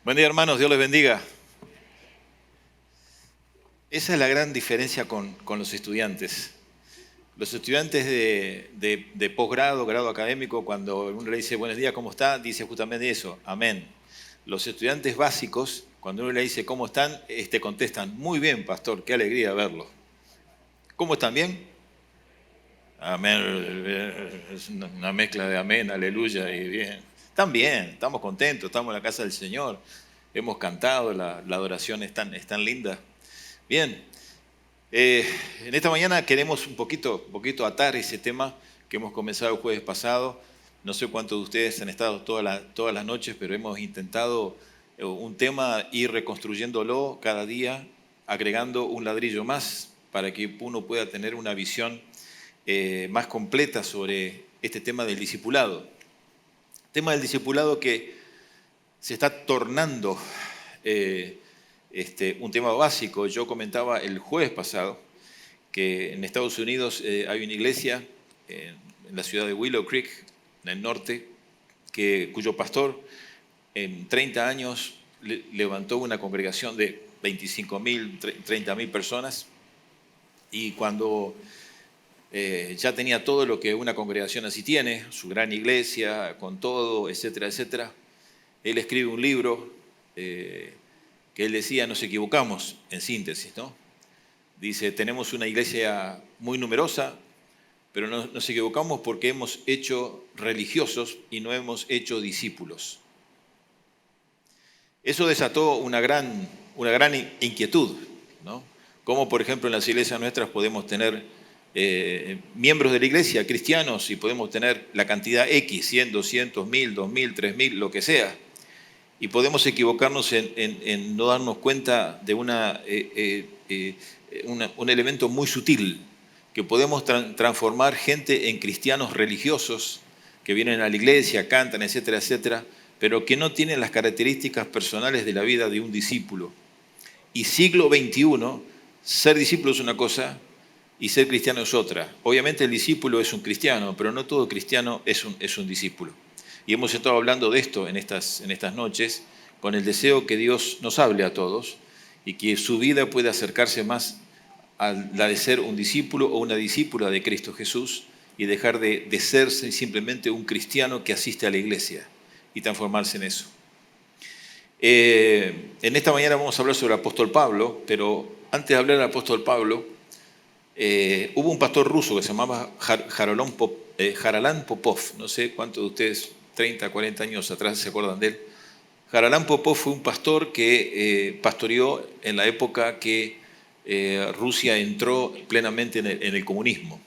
Buen día, hermanos, Dios les bendiga. Esa es la gran diferencia con los estudiantes. Los estudiantes de posgrado, grado académico, cuando uno le dice buenos días, ¿cómo está? Dice justamente eso, amén. Los estudiantes básicos, cuando uno le dice ¿cómo están? Contestan, muy bien, pastor, qué alegría verlo. ¿Cómo están? ¿Bien? Amén. Es una mezcla de amén, aleluya y bien. Están bien, estamos contentos, estamos en la casa del Señor. Hemos cantado, la adoración es tan linda. Bien, en esta mañana queremos un poquito atar ese tema que hemos comenzado el jueves pasado. No sé cuántos de ustedes han estado todas las noches, pero hemos intentado un tema ir reconstruyéndolo cada día, agregando un ladrillo más para que uno pueda tener una visión más completa sobre este tema del discipulado. Tema del discipulado que se está tornando un tema básico. Yo comentaba el jueves pasado que en Estados Unidos hay una iglesia en la ciudad de Willow Creek, en el norte, cuyo pastor en 30 años levantó una congregación de 25.000, 30.000 personas, y cuando ya tenía todo lo que una congregación así tiene, su gran iglesia, con todo, etcétera, etcétera, él escribe un libro que él decía, nos equivocamos, en síntesis, ¿no? Dice, tenemos una iglesia muy numerosa, pero nos equivocamos porque hemos hecho religiosos y no hemos hecho discípulos. Eso desató una gran inquietud, ¿no? Como por ejemplo en las iglesias nuestras podemos tener miembros de la iglesia, cristianos, y podemos tener la cantidad X, 100, 200, 1000, 2000, 3000, lo que sea. Y podemos equivocarnos en no darnos cuenta de un elemento muy sutil, que podemos transformar gente en cristianos religiosos que vienen a la iglesia, cantan, etcétera, etcétera, pero que no tienen las características personales de la vida de un discípulo. Y siglo XXI, ser discípulo es una cosa y ser cristiano es otra. Obviamente el discípulo es un cristiano, pero no todo cristiano es un discípulo. Y hemos estado hablando de esto en estas noches, con el deseo que Dios nos hable a todos y que su vida pueda acercarse más a la de ser un discípulo o una discípula de Cristo Jesús y dejar de ser simplemente un cristiano que asiste a la iglesia y transformarse en eso. En esta mañana vamos a hablar sobre el apóstol Pablo, pero antes de hablar del apóstol Pablo, hubo un pastor ruso que se llamaba Haralán Popov. No sé cuántos de ustedes, 30, 40 años atrás, se acuerdan de él. Haralán Popov fue un pastor que pastoreó en la época que Rusia entró plenamente en el comunismo.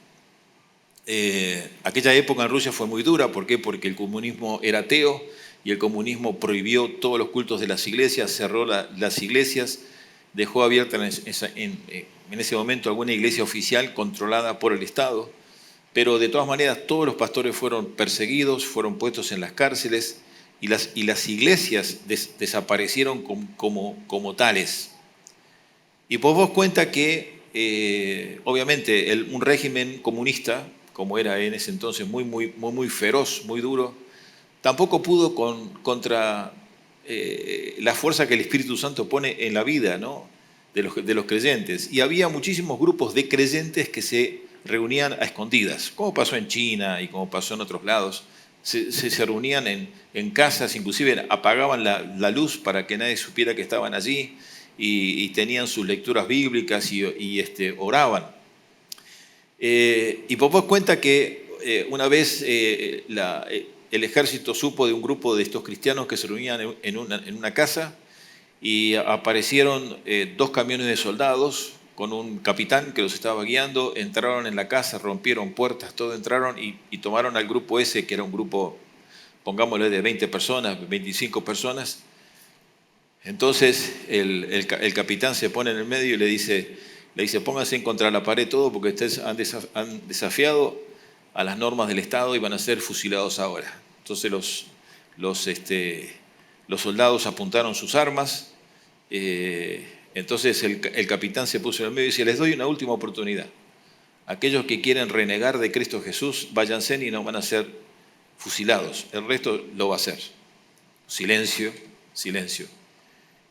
Aquella época en Rusia fue muy dura. ¿Por qué? Porque el comunismo era ateo y el comunismo prohibió todos los cultos de las iglesias, cerró las iglesias, dejó abierta en ese momento alguna iglesia oficial controlada por el Estado, pero de todas maneras todos los pastores fueron perseguidos, fueron puestos en las cárceles y las iglesias desaparecieron como tales. Y pues vos cuenta que obviamente un régimen comunista, como era en ese entonces muy feroz, muy duro, tampoco pudo contra la fuerza que el Espíritu Santo pone en la vida, ¿no?, de los creyentes. Y había muchísimos grupos de creyentes que se reunían a escondidas, como pasó en China y como pasó en otros lados. Se reunían en casas, inclusive apagaban la luz para que nadie supiera que estaban allí, y tenían sus lecturas bíblicas y oraban. Y Popov cuenta que una vez el ejército supo de un grupo de estos cristianos que se reunían en una casa, y aparecieron 2 camiones de soldados con un capitán que los estaba guiando, entraron en la casa, rompieron puertas, todo, entraron y tomaron al grupo ese, que era un grupo, pongámosle, de 20 personas, 25 personas. Entonces el capitán se pone en el medio y le dice, pónganse en contra la pared todo, porque ustedes han desafiado a las normas del Estado y van a ser fusilados ahora. Entonces los soldados apuntaron sus armas. Entonces el capitán se puso en el medio y dice, les doy una última oportunidad. Aquellos que quieren renegar de Cristo Jesús, váyanse y no van a ser fusilados. El resto lo va a hacer. Silencio, silencio.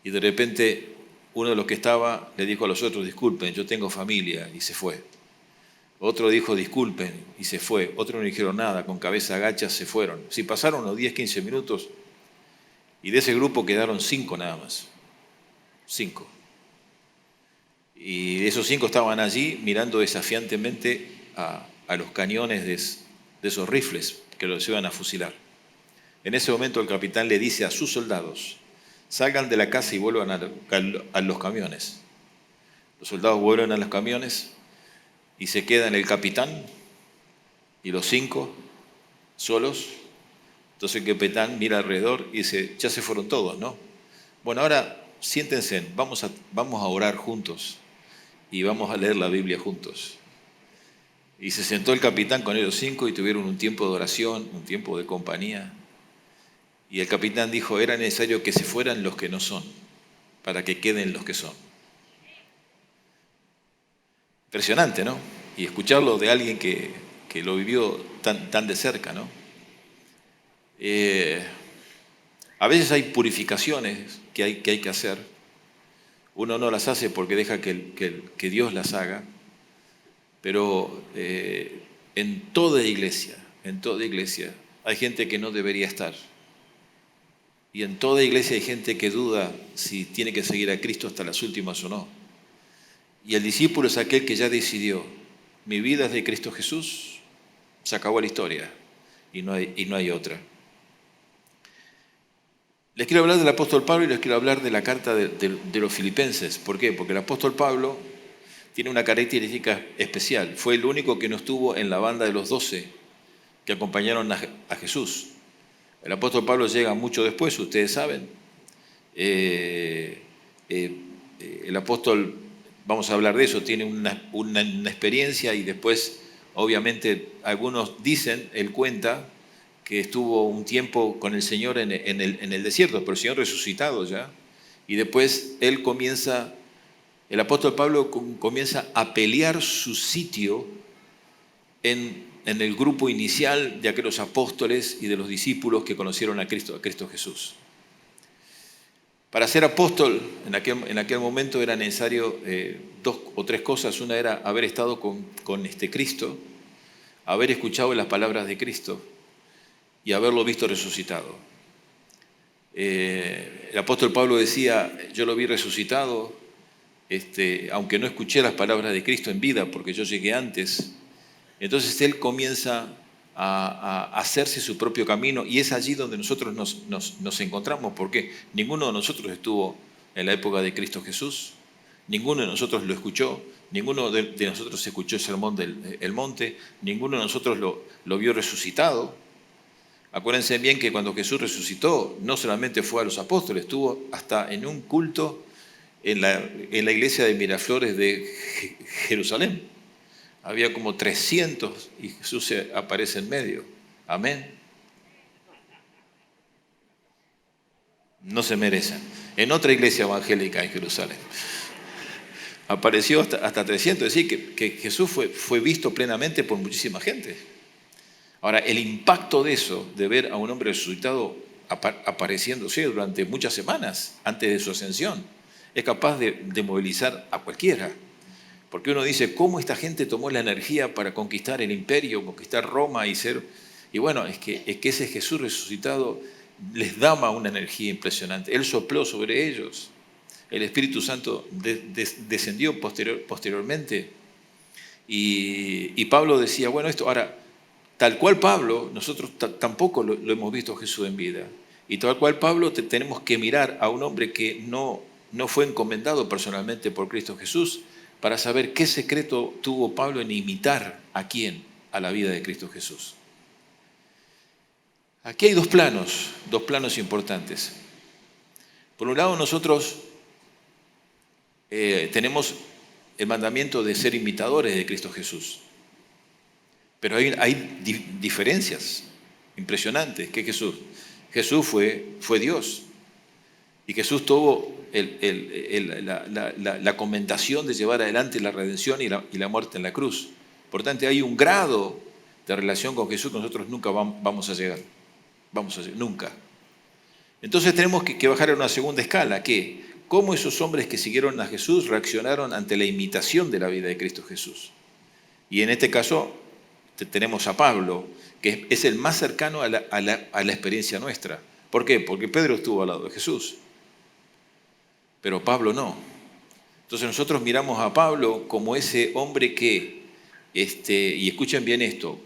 Y de repente uno de los que estaba le dijo a los otros, disculpen, yo tengo familia, y se fue. Otro dijo, disculpen, y se fue. Otros no dijeron nada, con cabeza agacha se fueron. Si pasaron unos 10, 15 minutos, y de ese grupo quedaron 5 nada más. 5. Y esos 5 estaban allí mirando desafiantemente a los cañones de esos rifles que los iban a fusilar. En ese momento el capitán le dice a sus soldados, salgan de la casa y vuelvan a los camiones. Los soldados vuelven a los camiones y se quedan el capitán y los 5 solos. Entonces el capitán mira alrededor y dice, ya se fueron todos, ¿no? Bueno, ahora siéntense, vamos a orar juntos y vamos a leer la Biblia juntos. Y se sentó el capitán con ellos 5 y tuvieron un tiempo de oración, un tiempo de compañía. Y el capitán dijo, era necesario que se fueran los que no son, para que queden los que son. Impresionante, ¿no? Y escucharlo de alguien que lo vivió tan de cerca, ¿no? A veces hay purificaciones que hay que hacer. Uno no las hace porque deja que Dios las haga. Pero en toda iglesia hay gente que no debería estar. Y en toda iglesia hay gente que duda si tiene que seguir a Cristo hasta las últimas o no. Y el discípulo es aquel que ya decidió, mi vida es de Cristo Jesús, se acabó la historia y no hay otra. Les quiero hablar del apóstol Pablo y les quiero hablar de la carta de los filipenses. ¿Por qué? Porque el apóstol Pablo tiene una característica especial. Fue el único que no estuvo en la banda de los 12 que acompañaron a Jesús. El apóstol Pablo llega mucho después, ustedes saben. El apóstol, vamos a hablar de eso, tiene una experiencia y después, obviamente, algunos dicen, él cuenta, que estuvo un tiempo con el Señor en el desierto, pero el Señor resucitado ya. Y después él comienza... El apóstol Pablo comienza a pelear su sitio en el grupo inicial de aquellos apóstoles y de los discípulos que conocieron a Cristo Jesús. Para ser apóstol en aquel momento era necesario 2 o 3 cosas. Una era haber estado con Cristo, haber escuchado las palabras de Cristo y haberlo visto resucitado. El apóstol Pablo decía, yo lo vi resucitado, aunque no escuché las palabras de Cristo en vida, porque yo llegué antes. Entonces él comienza a hacerse su propio camino y es allí donde nosotros nos encontramos, porque ninguno de nosotros estuvo en la época de Cristo Jesús, ninguno de nosotros lo escuchó, ninguno de nosotros escuchó el sermón del monte, ninguno de nosotros lo vio resucitado. Acuérdense bien que cuando Jesús resucitó, no solamente fue a los apóstoles, estuvo hasta en un culto en la iglesia de Miraflores de Jerusalén. Había como 300 y Jesús se aparece en medio. Amén. No se merecen. En otra iglesia evangélica en Jerusalén apareció hasta 300. Es decir, que Jesús fue visto plenamente por muchísima gente. Ahora, el impacto de eso, de ver a un hombre resucitado apareciéndose durante muchas semanas antes de su ascensión, es capaz de movilizar a cualquiera. Porque uno dice, ¿cómo esta gente tomó la energía para conquistar el imperio, conquistar Roma y ser...? Y bueno, es que ese Jesús resucitado les daba una energía impresionante. Él sopló sobre ellos. El Espíritu Santo descendió posteriormente. Y Pablo decía, bueno, esto ahora, tal cual Pablo, nosotros tampoco lo hemos visto a Jesús en vida. Y tal cual Pablo tenemos que mirar a un hombre que no fue encomendado personalmente por Cristo Jesús, para saber qué secreto tuvo Pablo en imitar a quién, a la vida de Cristo Jesús. Aquí hay dos planos importantes. Por un lado, nosotros tenemos el mandamiento de ser imitadores de Cristo Jesús. Pero hay diferencias impresionantes. ¿Qué Jesús? Jesús fue Dios. Y Jesús tuvo la comentación de llevar adelante la redención y la muerte en la cruz. Por tanto, hay un grado de relación con Jesús que nosotros nunca vamos a llegar. Nunca. Entonces tenemos que bajar a una segunda escala, que cómo esos hombres que siguieron a Jesús reaccionaron ante la imitación de la vida de Cristo Jesús. Y en este caso tenemos a Pablo, que es el más cercano a la experiencia nuestra. ¿Por qué? Porque Pedro estuvo al lado de Jesús, pero Pablo no. Entonces nosotros miramos a Pablo como ese hombre que, y escuchen bien esto,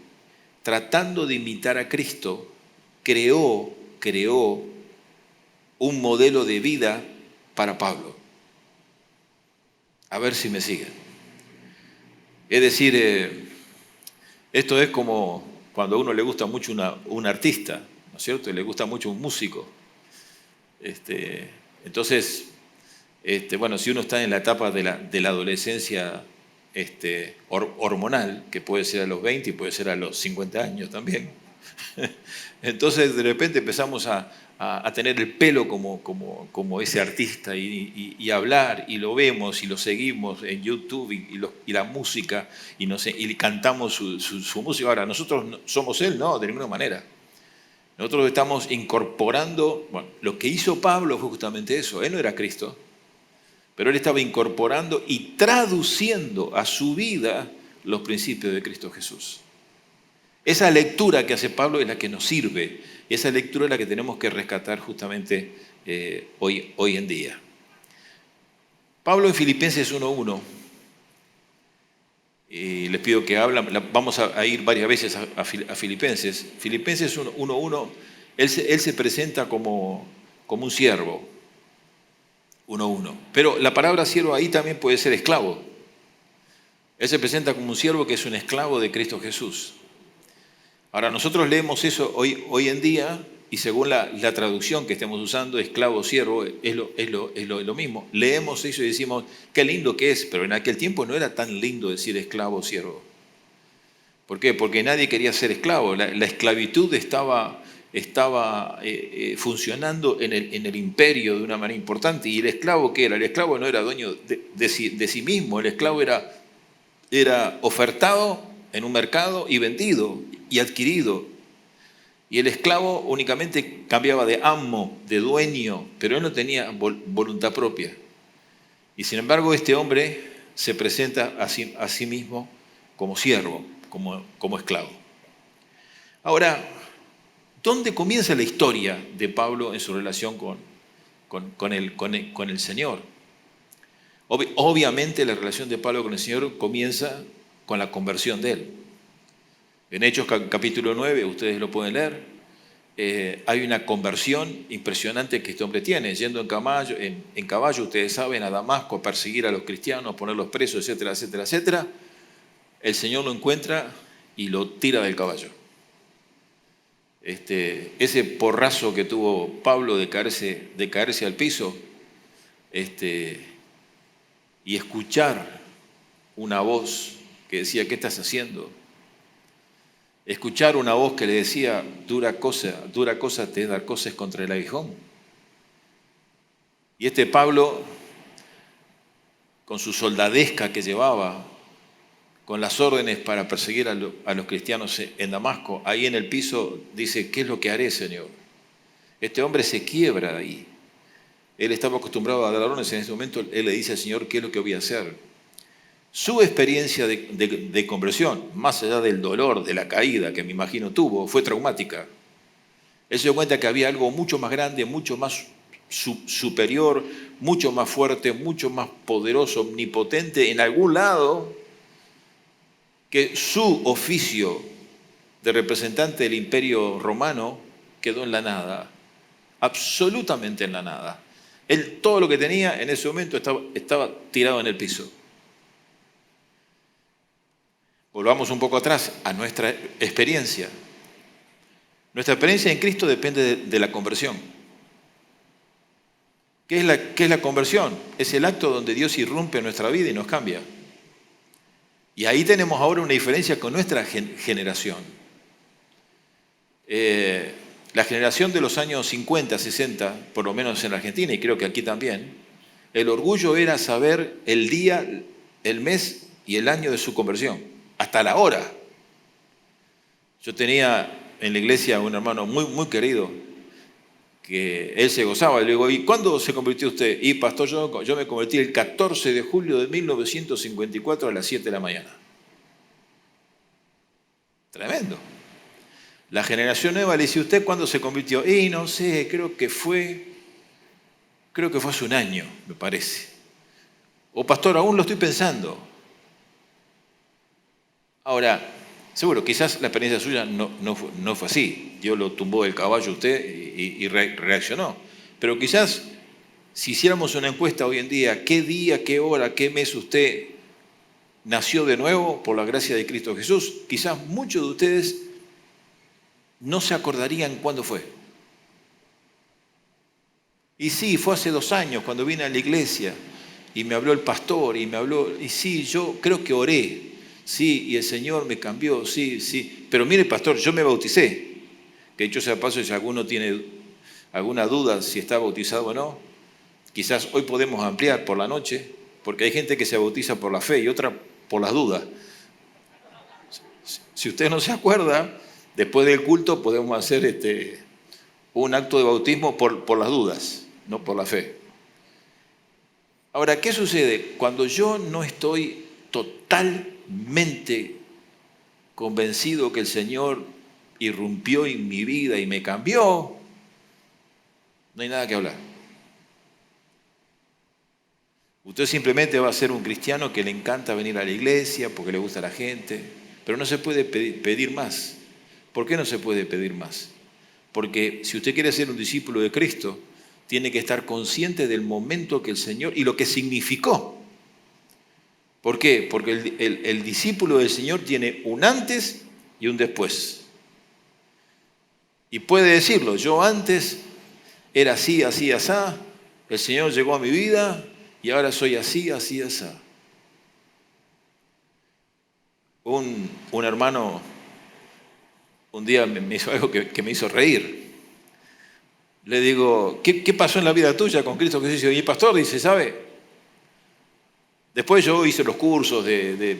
tratando de imitar a Cristo, creó un modelo de vida para Pablo. A ver si me siguen. Es decir, esto es como cuando a uno le gusta mucho un artista, ¿no es cierto? Y le gusta mucho un músico. Entonces, bueno, si uno está en la etapa de la adolescencia hormonal, que puede ser a los 20 y puede ser a los 50 años también, entonces de repente empezamos a tener el pelo como ese artista y hablar, y lo vemos y lo seguimos en YouTube y la música, y cantamos su música. Ahora, nosotros no somos él, no, de ninguna manera. Nosotros estamos incorporando, bueno, lo que hizo Pablo fue justamente eso. Él no era Cristo, pero él estaba incorporando y traduciendo a su vida los principios de Cristo Jesús. Esa lectura que hace Pablo es la que nos sirve. Esa lectura es la que tenemos que rescatar justamente hoy en día. Pablo en Filipenses 1:1, y les pido que hablen, vamos a ir varias veces a Filipenses. Filipenses 1:1, él se presenta como un siervo. 1:1. Pero la palabra siervo ahí también puede ser esclavo. Él se presenta como un siervo que es un esclavo de Cristo Jesús. Ahora, nosotros leemos eso hoy en día, y según la traducción que estemos usando, esclavo, siervo, es lo mismo. Leemos eso y decimos, qué lindo que es, pero en aquel tiempo no era tan lindo decir esclavo, siervo. ¿Por qué? Porque nadie quería ser esclavo. La esclavitud estaba funcionando en el imperio de una manera importante. ¿Y el esclavo qué era? El esclavo no era dueño de sí mismo. El esclavo era ofertado en un mercado y vendido y adquirido. Y el esclavo únicamente cambiaba de amo, de dueño, pero él no tenía voluntad propia. Y sin embargo este hombre se presenta a sí mismo como siervo, como esclavo. Ahora, ¿dónde comienza la historia de Pablo en su relación con el Señor? Obviamente la relación de Pablo con el Señor comienza con la conversión de él. En Hechos capítulo 9, ustedes lo pueden leer, hay una conversión impresionante que este hombre tiene, yendo en caballo, ustedes saben, a Damasco, a perseguir a los cristianos, ponerlos presos, etcétera, etcétera, etcétera. El Señor lo encuentra y lo tira del caballo. Ese porrazo que tuvo Pablo de caerse al piso, y escuchar una voz que decía, ¿qué estás haciendo? Escuchar una voz que le decía, dura cosa te es dar cosas contra el aguijón. Y Pablo, con su soldadesca que llevaba, con las órdenes para perseguir a los cristianos en Damasco, ahí en el piso dice, ¿qué es lo que haré, Señor? Este hombre se quiebra ahí. Él estaba acostumbrado a dar órdenes, en ese momento él le dice al Señor, ¿qué es lo que voy a hacer? Su experiencia de conversión, más allá del dolor, de la caída que me imagino tuvo, fue traumática. Él se dio cuenta que había algo mucho más grande, mucho más superior, mucho más fuerte, mucho más poderoso, omnipotente en algún lado, que su oficio de representante del Imperio Romano quedó en la nada, absolutamente en la nada. Él todo lo que tenía en ese momento estaba tirado en el piso. Volvamos un poco atrás a nuestra experiencia. Nuestra experiencia en Cristo depende de la conversión. ¿Qué es la conversión? Es el acto donde Dios irrumpe en nuestra vida y nos cambia. Y ahí tenemos ahora una diferencia con nuestra generación. La generación de los años 50, 60, por lo menos en Argentina, y creo que aquí también, el orgullo era saber el día, el mes y el año de su conversión, hasta la hora. Yo tenía en la iglesia un hermano muy, muy querido, que él se gozaba. Le digo, ¿y cuándo se convirtió usted? Y pastor, yo me convertí el 14 de julio de 1954 a las 7 de la mañana. Tremendo. La generación nueva le dice, ¿usted cuándo se convirtió? Y no sé, creo que fue hace un año, me parece. O pastor, aún lo estoy pensando. Ahora, seguro, quizás la experiencia suya no fue así. Dios lo tumbó del caballo a usted y reaccionó. Pero quizás, si hiciéramos una encuesta hoy en día, ¿qué día, qué hora, qué mes usted nació de nuevo por la gracia de Cristo Jesús? Quizás muchos de ustedes no se acordarían cuándo fue. Y sí, fue hace 2 años cuando vine a la iglesia y me habló el pastor y sí, yo creo que oré, sí, y el Señor me cambió, sí. Pero mire, pastor, yo me bauticé, que dicho sea paso, si alguno tiene alguna duda si está bautizado o no, quizás hoy podemos ampliar por la noche, porque hay gente que se bautiza por la fe y otra por las dudas. Si usted no se acuerda, después del culto podemos hacer un acto de bautismo por las dudas, no por la fe. Ahora, ¿qué sucede? Cuando yo no estoy totalmente convencido que el Señor irrumpió en mi vida y me cambió, no hay nada que hablar. Usted simplemente va a ser un cristiano que le encanta venir a la iglesia porque le gusta a la gente, pero no se puede pedir más. ¿Por qué no se puede pedir más? Porque si usted quiere ser un discípulo de Cristo, tiene que estar consciente del momento que el Señor y lo que significó. ¿Por qué? Porque el discípulo del Señor tiene un antes y un después. Y puede decirlo, yo antes era así, así, asá, el Señor llegó a mi vida y ahora soy así, así, asá. Un hermano un día me hizo algo que me hizo reír. Le digo, ¿qué pasó en la vida tuya con Cristo Jesús? Y el pastor dice, ¿sabe? Después yo hice los cursos de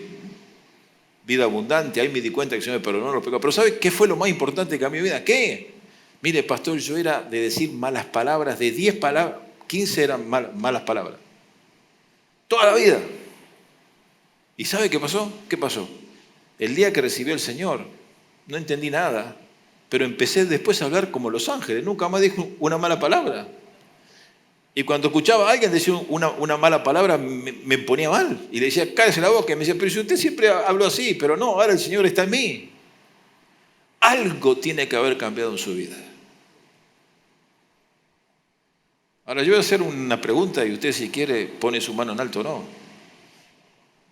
vida abundante, ahí me di cuenta que el Señor me perdonó los pecados. Pero ¿sabe qué fue lo más importante que a mi vida? ¿Qué? Mire, pastor, yo era de decir malas palabras, de 10 palabras, 15 eran malas palabras. Toda la vida. ¿Y sabe qué pasó? ¿Qué pasó? El día que recibió el Señor, no entendí nada, pero empecé después a hablar como los ángeles, nunca más dije una mala palabra. Y cuando escuchaba a alguien decir una mala palabra, me ponía mal. Y le decía, cállese la boca. Y me decía, pero si usted siempre habló así, pero no, ahora el Señor está en mí. Algo tiene que haber cambiado en su vida. Ahora yo voy a hacer una pregunta y usted si quiere pone su mano en alto o no.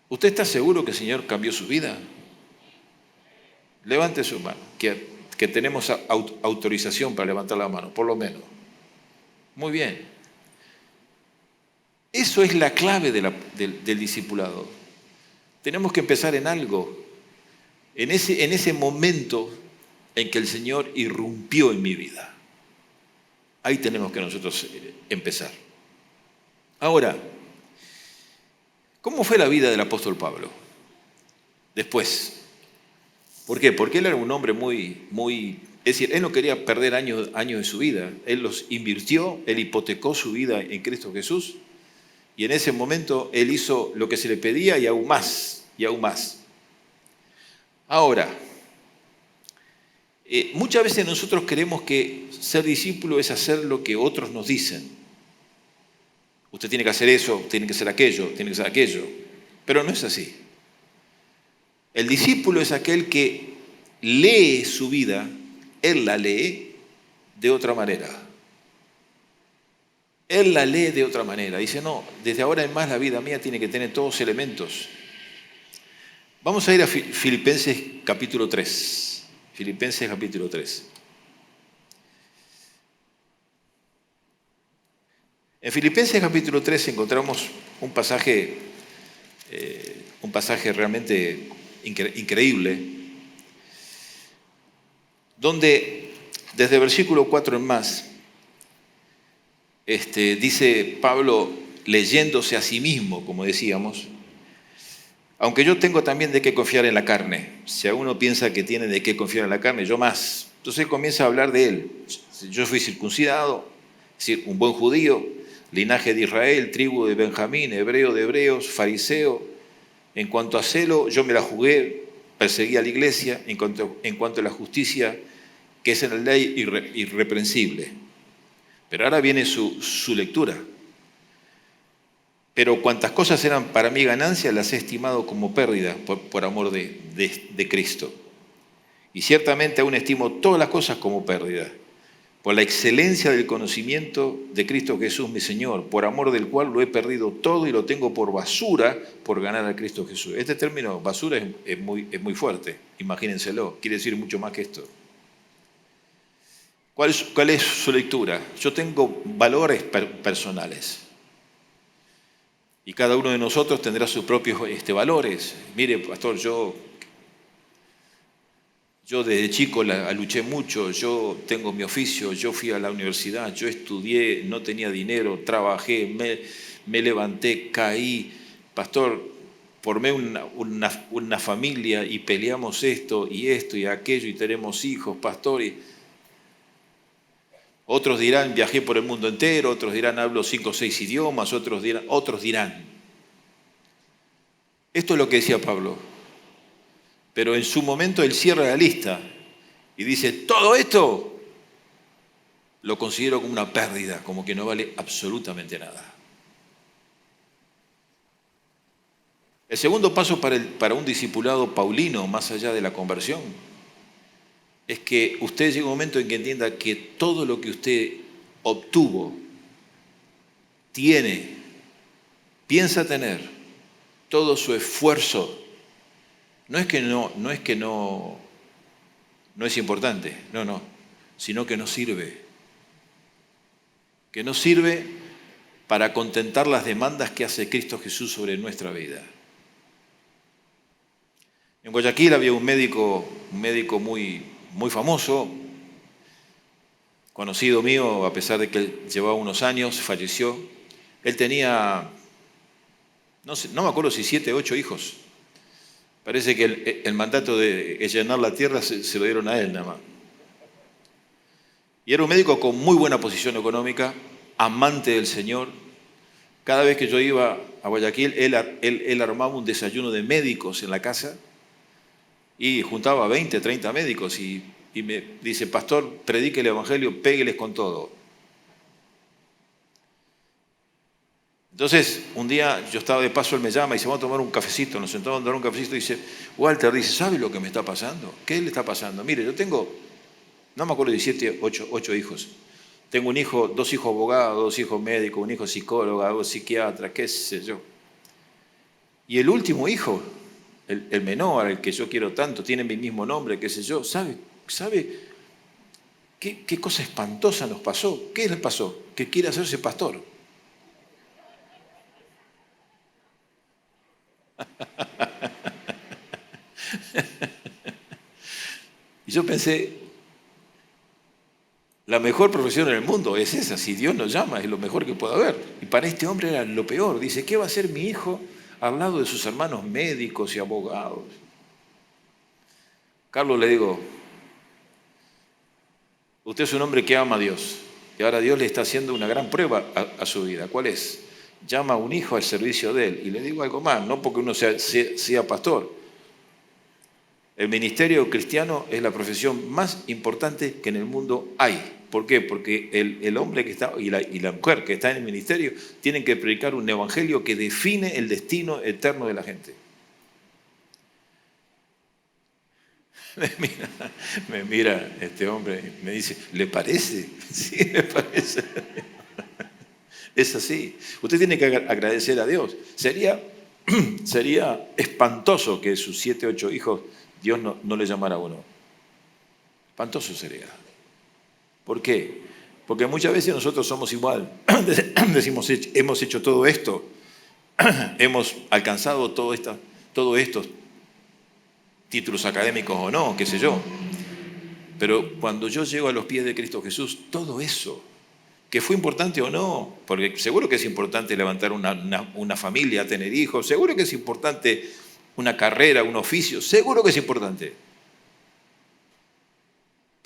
¿Usted está seguro que el Señor cambió su vida? Levante su mano, que tenemos autorización para levantar la mano, por lo menos. Muy bien. Eso es la clave del discipulado. Tenemos que empezar en algo, en ese momento en que el Señor irrumpió en mi vida. Ahí tenemos que nosotros empezar. Ahora, ¿cómo fue la vida del apóstol Pablo? Después. ¿Por qué? Porque él era un hombre es decir, él no quería perder años de su vida. Él los invirtió, él hipotecó su vida en Cristo Jesús. Y en ese momento él hizo lo que se le pedía y aún más, y aún más. Ahora, muchas veces nosotros creemos que ser discípulo es hacer lo que otros nos dicen. Usted tiene que hacer eso, tiene que hacer aquello, tiene que hacer aquello. Pero no es así. El discípulo es aquel que lee su vida, él la lee de otra manera. Él la lee de otra manera. Dice, no, desde ahora en más la vida mía tiene que tener todos elementos. Vamos a ir a Filipenses capítulo 3. Filipenses capítulo 3. En Filipenses capítulo 3 encontramos un pasaje realmente increíble, donde desde el versículo 4 en más, dice Pablo, leyéndose a sí mismo, como decíamos, aunque yo tengo también de qué confiar en la carne. Si alguno piensa que tiene de qué confiar en la carne, yo más. Entonces él comienza a hablar de él. Yo fui circuncidado, es decir, un buen judío, linaje de Israel, tribu de Benjamín, hebreo de hebreos, fariseo. En cuanto a celo, yo me la jugué, perseguí a la iglesia. En cuanto a la justicia, que es en la ley irreprensible. Pero ahora viene su lectura. Pero cuantas cosas eran para mí ganancia, las he estimado como pérdida por amor de Cristo. Y ciertamente aún estimo todas las cosas como pérdida, por la excelencia del conocimiento de Cristo Jesús mi Señor, por amor del cual lo he perdido todo y lo tengo por basura por ganar a Cristo Jesús. Este término basura es muy fuerte, imagínenselo, quiere decir mucho más que esto. ¿Cuál es su lectura? Yo tengo valores personales. Y cada uno de nosotros tendrá sus propios valores. Mire, pastor, yo desde chico luché mucho, yo tengo mi oficio, yo fui a la universidad, yo estudié, no tenía dinero, trabajé, me levanté, caí. Pastor, formé una familia y peleamos esto y aquello y tenemos hijos, pastor. Otros dirán, viajé por el mundo entero, otros dirán, hablo 5 o 6 idiomas, otros dirán. Esto es lo que decía Pablo. Pero en su momento él cierra la lista y dice, todo esto lo considero como una pérdida, como que no vale absolutamente nada. El segundo paso para un discipulado paulino, más allá de la conversión, es que usted llegue a un momento en que entienda que todo lo que usted obtuvo, tiene, piensa tener, todo su esfuerzo, no es que no es importante, no, sino que no sirve. Que no sirve para contentar las demandas que hace Cristo Jesús sobre nuestra vida. En Guayaquil había un médico muy famoso, conocido mío, a pesar de que él llevaba unos años, falleció. Él tenía, no me acuerdo si 7 o 8 hijos. Parece que el mandato de llenar la tierra se lo dieron a él nada más. Y era un médico con muy buena posición económica, amante del Señor. Cada vez que yo iba a Guayaquil, él armaba un desayuno de médicos en la casa y juntaba 20, 30 médicos y me dice, pastor, predique el evangelio, pégueles con todo. Entonces, un día yo estaba de paso, él me llama y dice, vamos a tomar un cafecito. Nos sentamos a tomar un cafecito y dice, Walter, dice, ¿sabe lo que me está pasando? ¿Qué le está pasando? Mire, yo tengo, no me acuerdo, 17, 8 hijos. Tengo 2 hijos abogados, 2 hijos médicos, un hijo psicólogo, 2 psiquiatras, qué sé yo. Y el último hijo, el menor, el que yo quiero tanto, tiene mi mismo nombre, qué sé yo, ¿sabe qué cosa espantosa nos pasó? ¿Qué le pasó? Que quiere hacerse pastor. Y yo pensé, la mejor profesión en el mundo es esa, si Dios nos llama, es lo mejor que puede haber. Y para este hombre era lo peor. Dice, ¿qué va a hacer mi hijo al lado de sus hermanos médicos y abogados? Carlos, le digo, usted es un hombre que ama a Dios. Y ahora Dios le está haciendo una gran prueba a su vida. ¿Cuál es? Llama a un hijo al servicio de él. Y le digo algo más, no porque uno sea pastor. El ministerio cristiano es la profesión más importante que en el mundo hay. ¿Por qué? Porque el hombre que está y la mujer que está en el ministerio tienen que predicar un evangelio que define el destino eterno de la gente. Me mira este hombre y me dice, ¿le parece? Sí, me parece. Es así. Usted tiene que agradecer a Dios. Sería espantoso que sus 7, 8 hijos Dios no le llamara a uno. Espantoso sería. ¿Por qué? Porque muchas veces nosotros somos igual. Decimos, hemos hecho todo esto, hemos alcanzado todos estos títulos académicos o no, qué sé yo. Pero cuando yo llego a los pies de Cristo Jesús, todo eso, que fue importante o no, porque seguro que es importante levantar una familia, tener hijos, seguro que es importante una carrera, un oficio, seguro que es importante.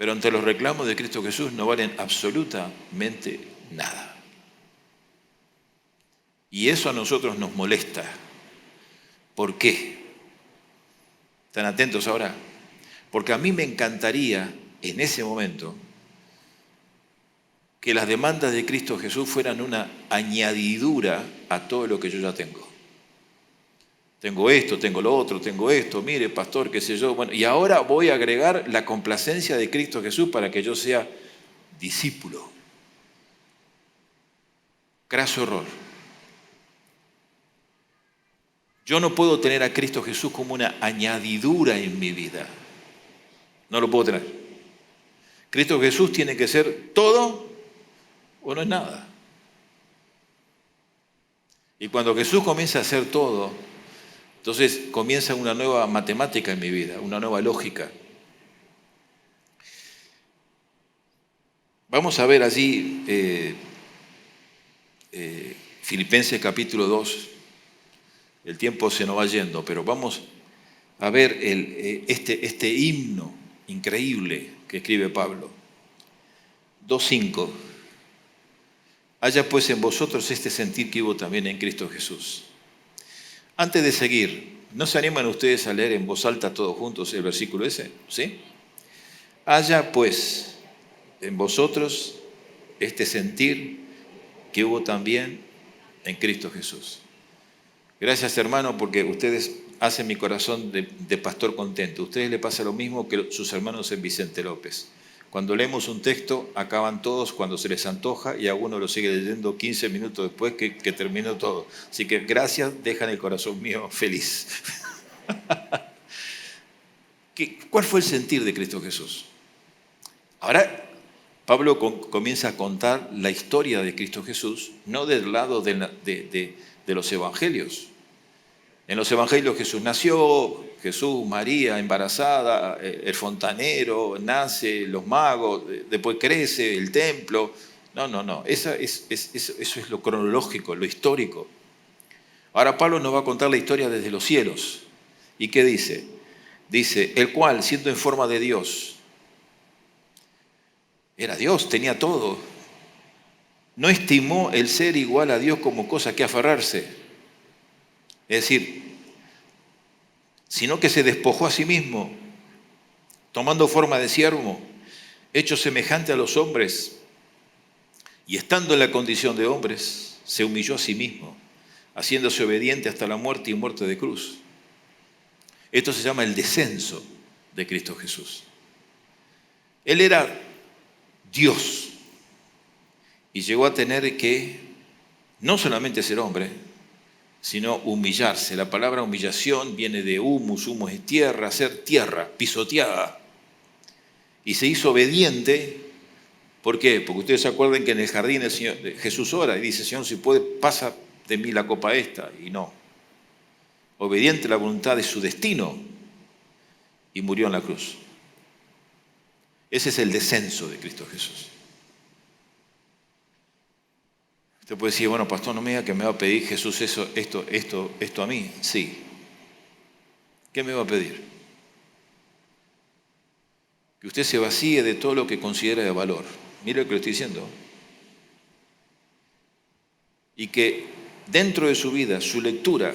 pero ante los reclamos de Cristo Jesús no valen absolutamente nada. Y eso a nosotros nos molesta. ¿Por qué? ¿Están atentos ahora? Porque a mí me encantaría en ese momento que las demandas de Cristo Jesús fueran una añadidura a todo lo que yo ya tengo. Tengo esto, tengo lo otro, tengo esto, mire, pastor, qué sé yo. Bueno, y ahora voy a agregar la complacencia de Cristo Jesús para que yo sea discípulo. Craso error. Yo no puedo tener a Cristo Jesús como una añadidura en mi vida. No lo puedo tener. Cristo Jesús tiene que ser todo o no es nada. Y cuando Jesús comienza a hacer todo, entonces comienza una nueva matemática en mi vida, una nueva lógica. Vamos a ver allí Filipenses capítulo 2. El tiempo se nos va yendo, pero vamos a ver este himno increíble que escribe Pablo. 2:5. Haya pues en vosotros este sentir que hubo también en Cristo Jesús. Antes de seguir, ¿no se animan ustedes a leer en voz alta todos juntos el versículo ese? ¿Sí? Haya pues en vosotros este sentir que hubo también en Cristo Jesús. Gracias, hermano, porque ustedes hacen mi corazón de pastor contento. A ustedes les pasa lo mismo que sus hermanos en Vicente López. Cuando leemos un texto, acaban todos cuando se les antoja y alguno lo sigue leyendo 15 minutos después que terminó todo. Así que gracias, dejan el corazón mío feliz. ¿Cuál fue el sentir de Cristo Jesús? Ahora, Pablo comienza a contar la historia de Cristo Jesús, no del lado de los evangelios. En los evangelios Jesús nació, Jesús, María, embarazada, el fontanero, nace, los magos, después crece, el templo. No. Eso es lo cronológico, lo histórico. Ahora Pablo nos va a contar la historia desde los cielos. ¿Y qué dice? Dice, el cual, siendo en forma de Dios, era Dios, tenía todo. No estimó el ser igual a Dios como cosa que aferrarse. Es decir, sino que se despojó a sí mismo, tomando forma de siervo, hecho semejante a los hombres, y estando en la condición de hombres, se humilló a sí mismo, haciéndose obediente hasta la muerte y muerte de cruz. Esto se llama el descenso de Cristo Jesús. Él era Dios y llegó a tener que no solamente ser hombre, sino humillarse. La palabra humillación viene de humus es tierra, ser tierra, pisoteada. Y se hizo obediente. ¿Por qué? Porque ustedes se acuerdan que en el jardín Jesús ora y dice, Señor, si puede, pasa de mí la copa esta. Y no. Obediente a la voluntad de su destino. Y murió en la cruz. Ese es el descenso de Cristo Jesús. Usted puede decir, bueno, pastor, no me diga que me va a pedir Jesús esto a mí. Sí. ¿Qué me va a pedir? Que usted se vacíe de todo lo que considera de valor. Mire lo que le estoy diciendo. Y que dentro de su vida, su lectura,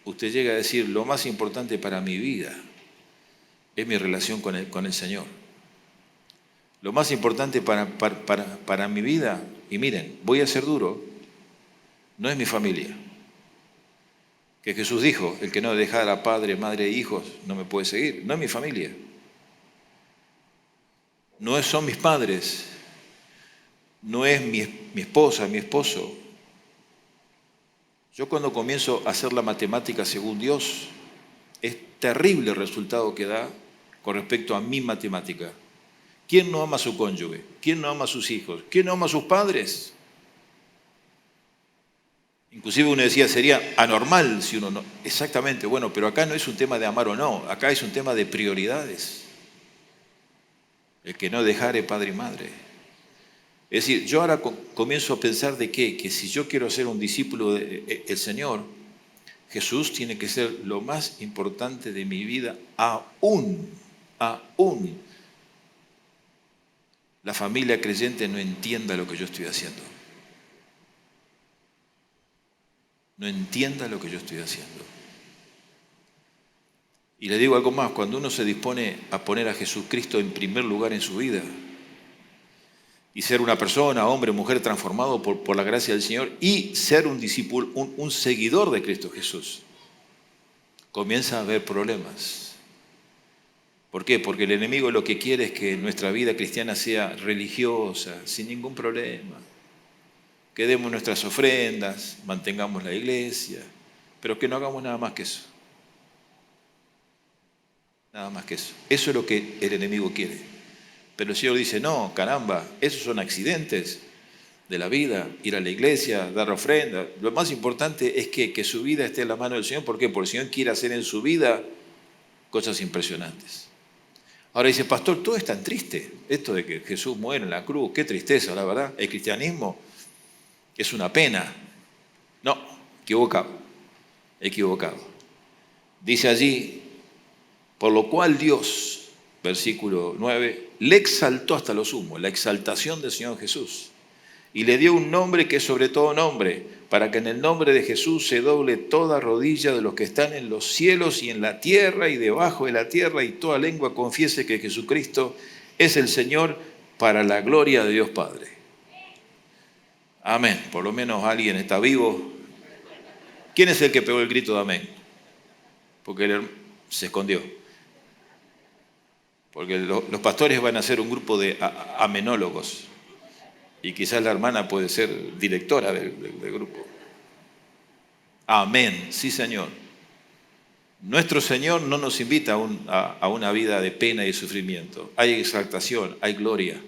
usted llegue a decir, lo más importante para mi vida es mi relación con el Señor. Lo más importante para mi vida, y miren, voy a ser duro, no es mi familia. Que Jesús dijo, el que no dejara a padre, madre e hijos no me puede seguir. No es mi familia. No son mis padres. No es mi esposa, mi esposo. Yo cuando comienzo a hacer la matemática según Dios, es terrible el resultado que da con respecto a mi matemática. ¿Quién no ama a su cónyuge? ¿Quién no ama a sus hijos? ¿Quién no ama a sus padres? Inclusive uno decía, sería anormal si uno no... Exactamente, bueno, pero acá no es un tema de amar o no, acá es un tema de prioridades. El que no dejare padre y madre. Es decir, yo ahora comienzo a pensar de qué, que si yo quiero ser un discípulo del Señor, Jesús tiene que ser lo más importante de mi vida aún. la familia creyente no entienda lo que yo estoy haciendo. No entienda lo que yo estoy haciendo. Y le digo algo más, cuando uno se dispone a poner a Jesucristo en primer lugar en su vida y ser una persona, hombre, mujer transformado por la gracia del Señor y ser un discípulo, un seguidor de Cristo Jesús, comienza a haber problemas. ¿Por qué? Porque el enemigo lo que quiere es que nuestra vida cristiana sea religiosa, sin ningún problema. Que demos nuestras ofrendas, mantengamos la iglesia, pero que no hagamos nada más que eso. Nada más que eso. Eso es lo que el enemigo quiere. Pero el Señor dice, no, caramba, esos son accidentes de la vida, ir a la iglesia, dar ofrenda. Lo más importante es que su vida esté en la mano del Señor. ¿Por qué? Porque el Señor quiere hacer en su vida cosas impresionantes. Ahora dice, pastor, todo es tan triste. Esto de que Jesús muere en la cruz, qué tristeza, la verdad. El cristianismo es una pena. No, equivocado. Dice allí, por lo cual Dios, versículo 9, le exaltó hasta lo sumo, la exaltación del Señor Jesús. Y le dio un nombre que es sobre todo nombre, para que en el nombre de Jesús se doble toda rodilla de los que están en los cielos y en la tierra y debajo de la tierra, y toda lengua confiese que Jesucristo es el Señor, para la gloria de Dios Padre. Amén. Por lo menos alguien está vivo. ¿Quién es el que pegó el grito de amén? Porque él se escondió. Porque los pastores van a ser un grupo de amenólogos. Y quizás la hermana puede ser directora del grupo. Amén, sí Señor. Nuestro Señor no nos invita a una vida de pena y sufrimiento. Hay exaltación, hay gloria.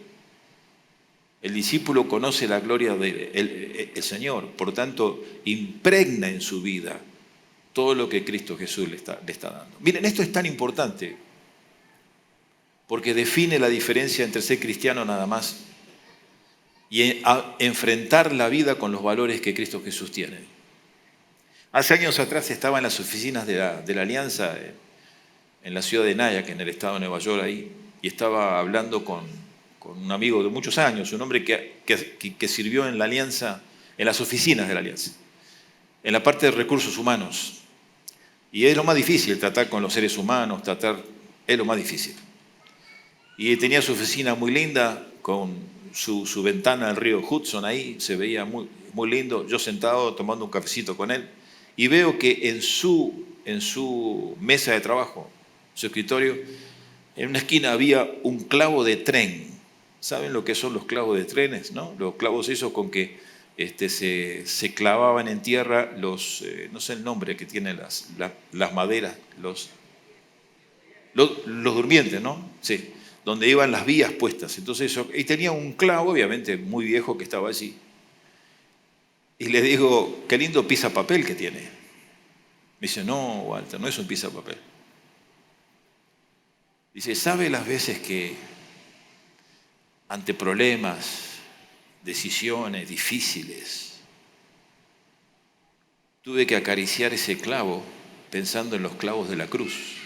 El discípulo conoce la gloria del Señor, por tanto, impregna en su vida todo lo que Cristo Jesús le está dando. Miren, esto es tan importante porque define la diferencia entre ser cristiano nada más y enfrentar la vida con los valores que Cristo Jesús tiene. Hace años atrás estaba en las oficinas de la Alianza en la ciudad de Nyack, en el estado de Nueva York, ahí, y estaba hablando con un amigo de muchos años, un hombre que sirvió en la Alianza, en las oficinas de la Alianza, en la parte de recursos humanos. Y es lo más difícil, tratar con los seres humanos, es lo más difícil. Y tenía su oficina muy linda, con su ventana al río Hudson ahí, se veía muy, muy lindo. Yo sentado tomando un cafecito con él, y veo que en su mesa de trabajo, su escritorio, en una esquina había un clavo de tren. ¿Saben lo que son los clavos de trenes, no? Los clavos esos con que se clavaban en tierra no sé el nombre que tienen las maderas, los durmientes, ¿no? Sí, donde iban las vías puestas. Entonces y tenía un clavo, obviamente muy viejo, que estaba allí. Y le digo, qué lindo pisapapel que tiene. Me dice, no, Walter, no es un pisapapel. Dice, ¿sabe las veces que ante problemas, decisiones difíciles, tuve que acariciar ese clavo pensando en los clavos de la cruz?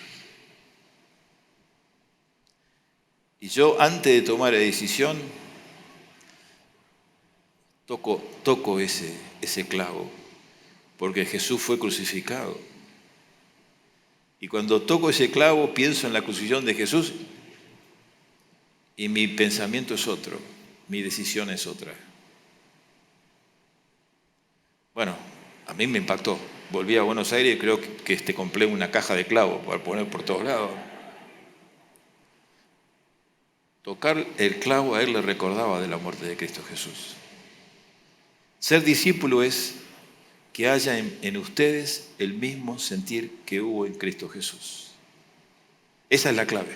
Y yo, antes de tomar la decisión, toco ese clavo, porque Jesús fue crucificado. Y cuando toco ese clavo, pienso en la crucifixión de Jesús, y mi pensamiento es otro, mi decisión es otra. Bueno, a mí me impactó. Volví a Buenos Aires y creo que compré una caja de clavos para poner por todos lados. Tocar el clavo a él le recordaba de la muerte de Cristo Jesús. Ser discípulo es que haya en ustedes el mismo sentir que hubo en Cristo Jesús. Esa es la clave.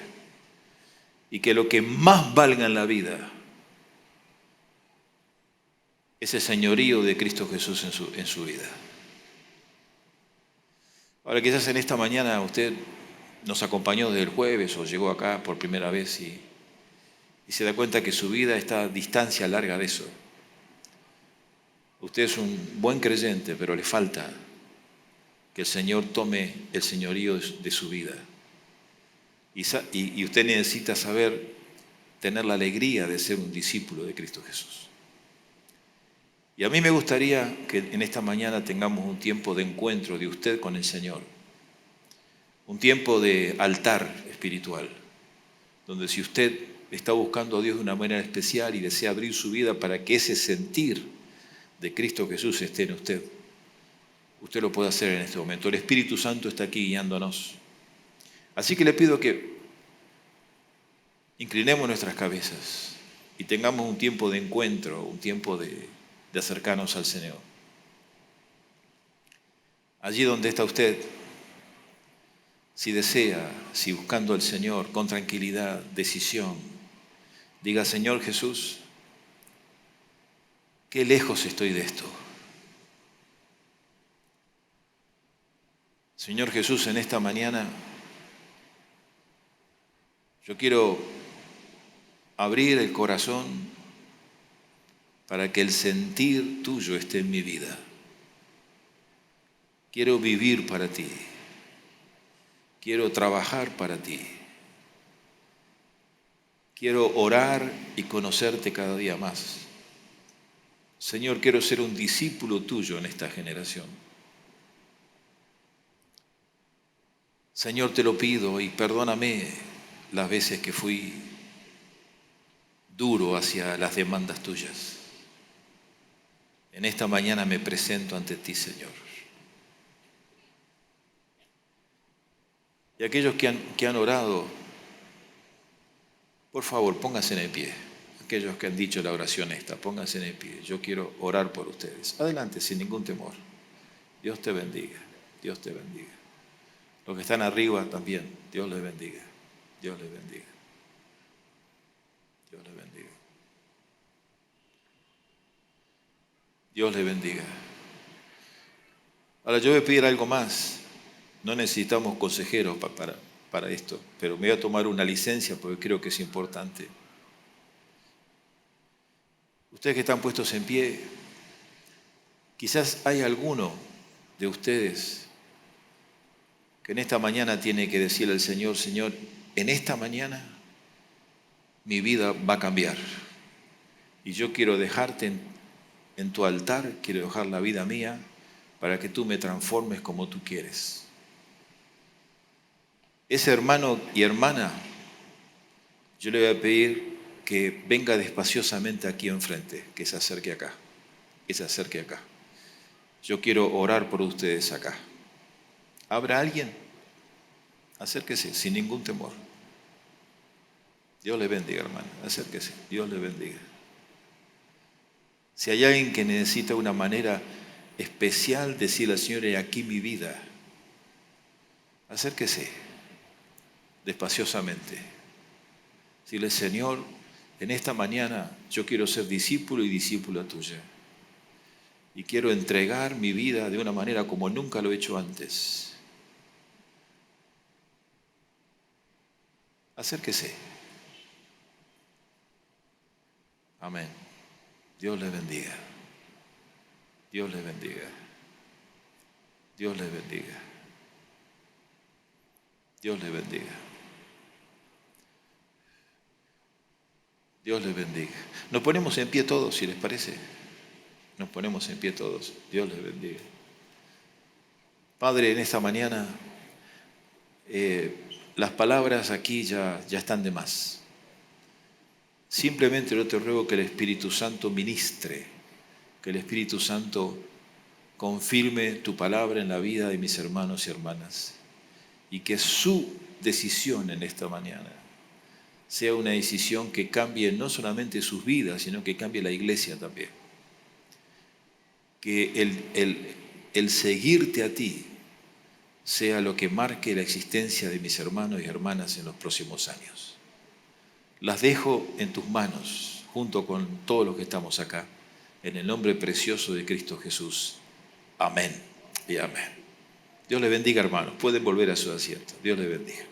Y que lo que más valga en la vida es el señorío de Cristo Jesús en su vida. Ahora, quizás en esta mañana usted nos acompañó desde el jueves o llegó acá por primera vez y se da cuenta que su vida está a distancia larga de eso. Usted es un buen creyente, pero le falta que el Señor tome el señorío de su vida. Y usted necesita saber tener la alegría de ser un discípulo de Cristo Jesús. Y a mí me gustaría que en esta mañana tengamos un tiempo de encuentro de usted con el Señor, un tiempo de altar espiritual, donde si usted está buscando a Dios de una manera especial y desea abrir su vida para que ese sentir de Cristo Jesús esté en usted, usted lo puede hacer en este momento. El Espíritu Santo está aquí guiándonos. Así que le pido que inclinemos nuestras cabezas y tengamos un tiempo de encuentro, un tiempo de acercarnos al Señor. Allí donde está usted, si desea, si buscando al Señor con tranquilidad, decisión, diga: Señor Jesús, qué lejos estoy de esto. Señor Jesús, en esta mañana yo quiero abrir el corazón para que el sentir tuyo esté en mi vida. Quiero vivir para ti. Quiero trabajar para ti. Quiero orar y conocerte cada día más. Señor, quiero ser un discípulo tuyo en esta generación. Señor, te lo pido y perdóname las veces que fui duro hacia las demandas tuyas. En esta mañana me presento ante ti, Señor. Y aquellos que han orado, por favor, pónganse en el pie. Aquellos que han dicho la oración esta, pónganse en el pie. Yo quiero orar por ustedes. Adelante, sin ningún temor. Dios te bendiga. Dios te bendiga. Los que están arriba también, Dios les bendiga. Dios les bendiga. Dios les bendiga. Dios les bendiga. Ahora yo voy a pedir algo más. No necesitamos consejeros para esto, pero me voy a tomar una licencia porque creo que es importante. Ustedes que están puestos en pie, quizás hay alguno de ustedes que en esta mañana tiene que decirle al Señor: Señor, en esta mañana mi vida va a cambiar. Y yo quiero dejarte en tu altar, quiero dejar la vida mía para que tú me transformes como tú quieres. Ese hermano y hermana, yo le voy a pedir que venga despaciosamente aquí enfrente, que se acerque acá, que se acerque acá. Yo quiero orar por ustedes acá. ¿Habrá alguien? Acérquese, sin ningún temor. Dios le bendiga, hermano. Acérquese. Dios le bendiga. Si hay alguien que necesita una manera especial de decirle al Señor: he aquí mi vida, acérquese despaciosamente. Dile: Señor, en esta mañana yo quiero ser discípulo y discípula tuya. Y quiero entregar mi vida de una manera como nunca lo he hecho antes. Acérquese. Amén. Dios les bendiga. Dios les bendiga. Dios les bendiga. Dios les bendiga. Dios les bendiga. Nos ponemos en pie todos, si les parece. Nos ponemos en pie todos. Dios les bendiga. Padre, en esta mañana las palabras aquí ya están de más. Simplemente yo te ruego que el Espíritu Santo ministre, que el Espíritu Santo confirme tu palabra en la vida de mis hermanos y hermanas, y que su decisión en esta mañana sea una decisión que cambie no solamente sus vidas, sino que cambie la iglesia también. Que el seguirte a ti sea lo que marque la existencia de mis hermanos y hermanas en los próximos años. Las dejo en tus manos, junto con todos los que estamos acá, en el nombre precioso de Cristo Jesús. Amén y amén. Dios les bendiga, hermanos. Pueden volver a su asiento. Dios les bendiga.